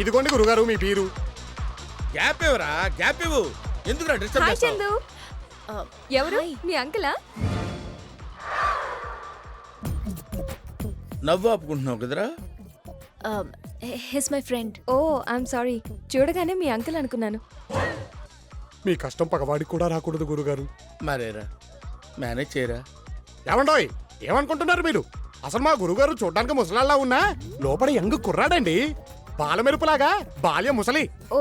ఇదిగోండి గురుగారు మీ పీరు. గ్యాప్ ఇవ్వరా, గ్యాప్ ఇవ్వు. ఎందుకు డిస్టర్బ్ హాయ్ చేస్తావు? చందు. ఎవరు మీ అంకులా? నవ్వు ఆపుకుంటున్నావు కదరా. He's my friend. Oh I'm sorry, చూడగానే మీ అంకుల్ అనుకున్నాను. మీ కష్టం పగవాడికి కూడా రాకూడదు గురుగారు. మరేరా, మేనేజ్ చేయరా. ఏమండోయ్, ఏమనుకుంటున్నారు మీరు? అసలు మా గురుగారు చూడడానికి ముసలాళ్ళ ఉన్నా లోపల యంగ్ కుర్రాడండి. బాలమెరుపులాగా బాల్య ముసలి. ఓ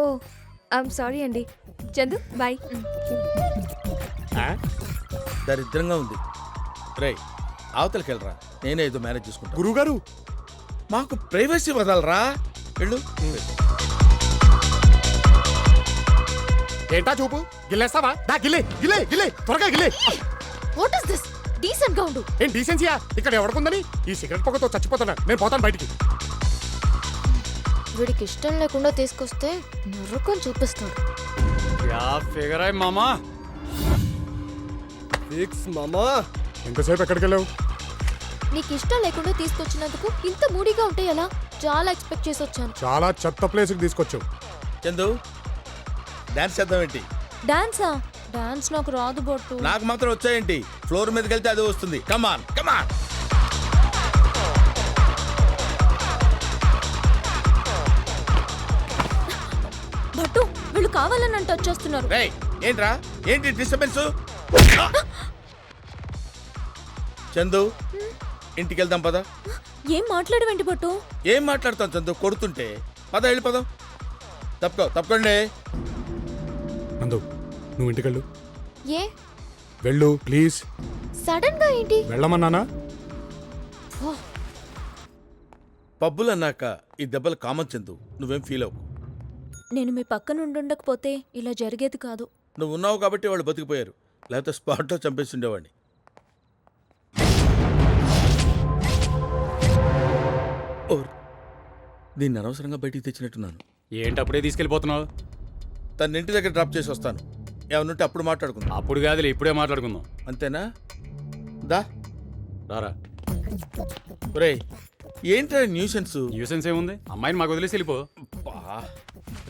ఐఎమ్ సారీ అండి. చందు బాయ్. ఆ? దరిద్రంగా ఉంది. రేయ్, అవతలకి వెళ్ళరా, నేనే ఏదో మేనేజ్ చేసుకుంటా. గురుగారు మాకు ప్రైవసీ వదలరా. వెళ్ళు. ఏంటా చూపు? గిల్లేస్తావా? దా గిల్లే గిల్లే గిల్లే, త్వరగా గిల్లే. What is this? డీసెంట్ గా ఉండు. ఏం డీసెన్సీయా? ఇక్కడ ఎవడుకుందని ఈ సిగరెట్ పొగతో చచ్చిపోతున్నా. నేను పోతాను బయటికి. వీడికి ఇష్టం లేకుండా తీసుకొస్తే నరకం చూపిస్తాడు. क्या फिगर है मामा? फिक्स मामा. ఎంతసేపు ఎక్కడికి వెళ్ళావు? నీకు ఇష్టం లేకుండా తీసుకొచ్చినందుకు ఇంత మూడీగా ఉంటే ఎలా? చాలా ఎక్స్పెక్ట్ చేసి వచ్చాను. చాలా చెత్త ప్లేస్కి తీసుకొచ్చావు. చందు, డాన్స్ చేద్దాం ఏంటి? డాన్సా? డాన్స్ నాకు రాదు బొట్టు. నాకు మాత్రం వచ్చాయేంటి? ఫ్లోర్ మీదకి వెళ్తే అదే వస్తుంది. కమాన్ కమాన్. బట్టు, వీళ్ళు కావాలని అంటే వచ్చేస్తున్నారు. రేయ్, ఏంట్రా, ఏంటి డిస్టర్బెన్స్? చందు, ఇంటికి వెళ్దాం పద. ఏం మాట్లాడవేంటి బట్టు? ఏం మాట్లాడతాం చందు, కొడుతుంటే. పద వెళ్ళిపోదాం. తప్పకండి. నందు, నువ్వు ఇంటికి వెళ్ళు. ఏ వెళ్ళు ప్లీజ్. సడన్ గా ఏంటి? వెళ్ళమన్నానా? పబ్బులు అన్నాక ఈ దెబ్బలు కామన్ చందు, నువ్వేం ఫీల్ అవ్వకు. నేను మీ పక్కన ఉండుండకపోతే ఇలా జరిగేది కాదు. నువ్వు ఉన్నావు కాబట్టి వాళ్ళు బతికిపోయారు, లేకపోతే స్పాట్లో చంపేస్తుండేవాడిని. దీన్ని అనవసరంగా బయటికి తెచ్చినట్టున్నాను. ఏంటి అప్పుడే తీసుకెళ్ళిపోతున్నావు? తన ఇంటి దగ్గర డ్రాప్ చేసి వస్తాను. ఏమన్నుంటే అప్పుడు మాట్లాడుకుందాం. అప్పుడు కాదులే, ఇప్పుడే మాట్లాడుకుందాం. అంతేనా? దా రారా. ఒరేయ్, ఏంట్రా న్యూసెన్స్? న్యూసెన్స్ ఏముంది? అమ్మాయిని మాకు వదిలేసి వెళ్ళిపో.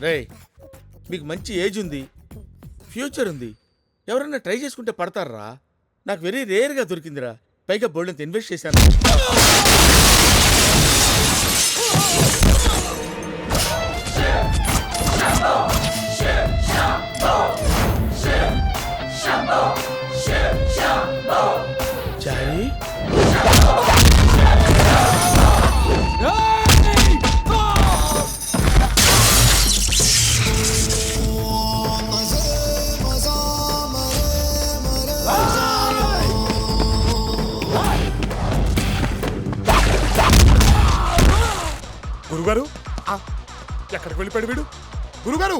రేయ్, మీకు మంచి ఏజ్ ఉంది, ఫ్యూచర్ ఉంది. ఎవరన్నా ట్రై చేసుకుంటే పడతారా? నాకు వెరీ రేర్గా దొరికిందిరా. పైగా బోల్డంత ఇన్వెస్ట్ చేశాను. చాయ్ గురుగారు ఎక్కడికి వెళ్ళిపోయాడు వీడు? గురుగారు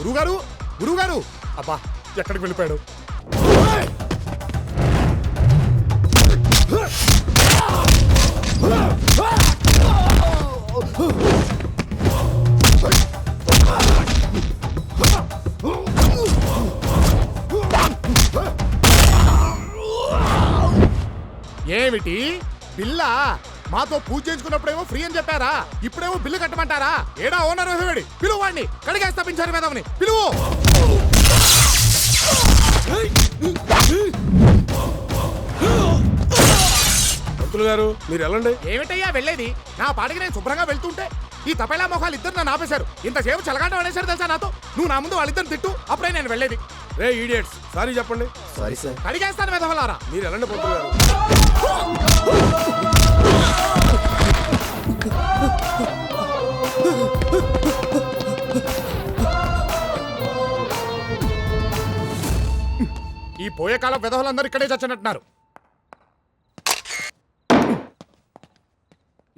గురుగారు గురుగారు అబ్బా, ఎక్కడికి వెళ్ళిపోయాడు? ఏమిటి బిల్లా? మాతో పూజ చేయించుకున్నప్పుడేమో ఫ్రీ అని చెప్పారా, ఇప్పుడేమో బిల్లు కట్టమంటారా? ఏడా ఓనర్ వేడి, పిలువు వాడిని. కడిగేస్తా పింఛారు మేధావిని, పిలువు. పంతులు గారు, మీరు వెళ్ళండి. ఏమిటయ్యా వెళ్ళేది? నా పాటికి నేను శుభ్రంగా వెళ్తుంటే ఈ తపేలా మొహాలు ఇద్దరు నన్ను ఆపేశారు. ఇంతసేపు చలగాటం అనేసారు తెలుసా నాతో. నువ్వు నా ముందు వాళ్ళిద్దరు తిట్టు, అప్పుడే నేను వెళ్ళేది. రే ఈడియట్స్, సారీ చెప్పండి. Sorry sir. కడిగేస్తాను మేధావులారా. మీరు వెళ్ళండి పంతులు గారు. ఈ పోయే కాలం విధవులందరూ ఇక్కడే చచ్చినట్టున్నారు.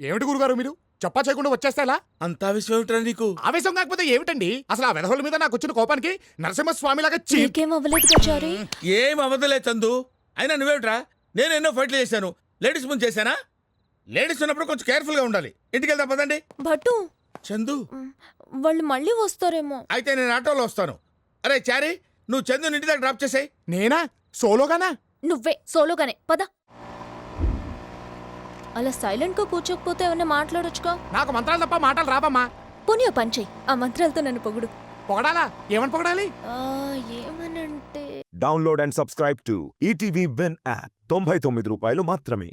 ఏమిటి గురుగారు మీరు? చెప్పా చేయకుండా వచ్చేస్తే ఎలా? అంత విషయం ఏమిట్రా నీకు? ఆవేశం కాకపోతే ఏమిటండి? అసలు ఆ వెధవుల మీద నాకు వచ్చిన కోపానికి నరసింహస్వామిలాగా చీ నీకేం అవ్వలేదు చారీ. ఏం అవదలే చందు. అయినా నువ్వేమిట్రా? నేను ఎన్నో ఫైట్లు చేశాను. లేడీస్ ముందు చేశానా? లేడీస్ ఉన్నప్పుడు కొంచెం కేర్ఫుల్ గా ఉండాలి. ఇంటికి వెళ్దాం పదండి. భట్టు చందు వాళ్ళు మళ్ళీ వస్తారేమో. అయితే నేను ఆటోలో వస్తాను. అరే చారీ, నువ్వు చందుని ఇంటి దగ్గర డ్రాప్ చేసాయి. నేనా? సోలోగానా? నువ్వే సోలోగానే పద. అలా సైలెంట్ గా కూర్చోకపోతే ఏమన్నా మాట్లాడొచ్చుగా. నాకు మంత్రాలు తప్ప మాటలు రాబమ్మా. పోనీ ఓ పని చెయ్యి, ఆ మంత్రాలతో నన్ను పొగుడు. పొగడాలా? ఏమని పొగడాలి? ఏమనంటే download and subscribe to ETV win app. 99 రూపాయలు మాత్రమే.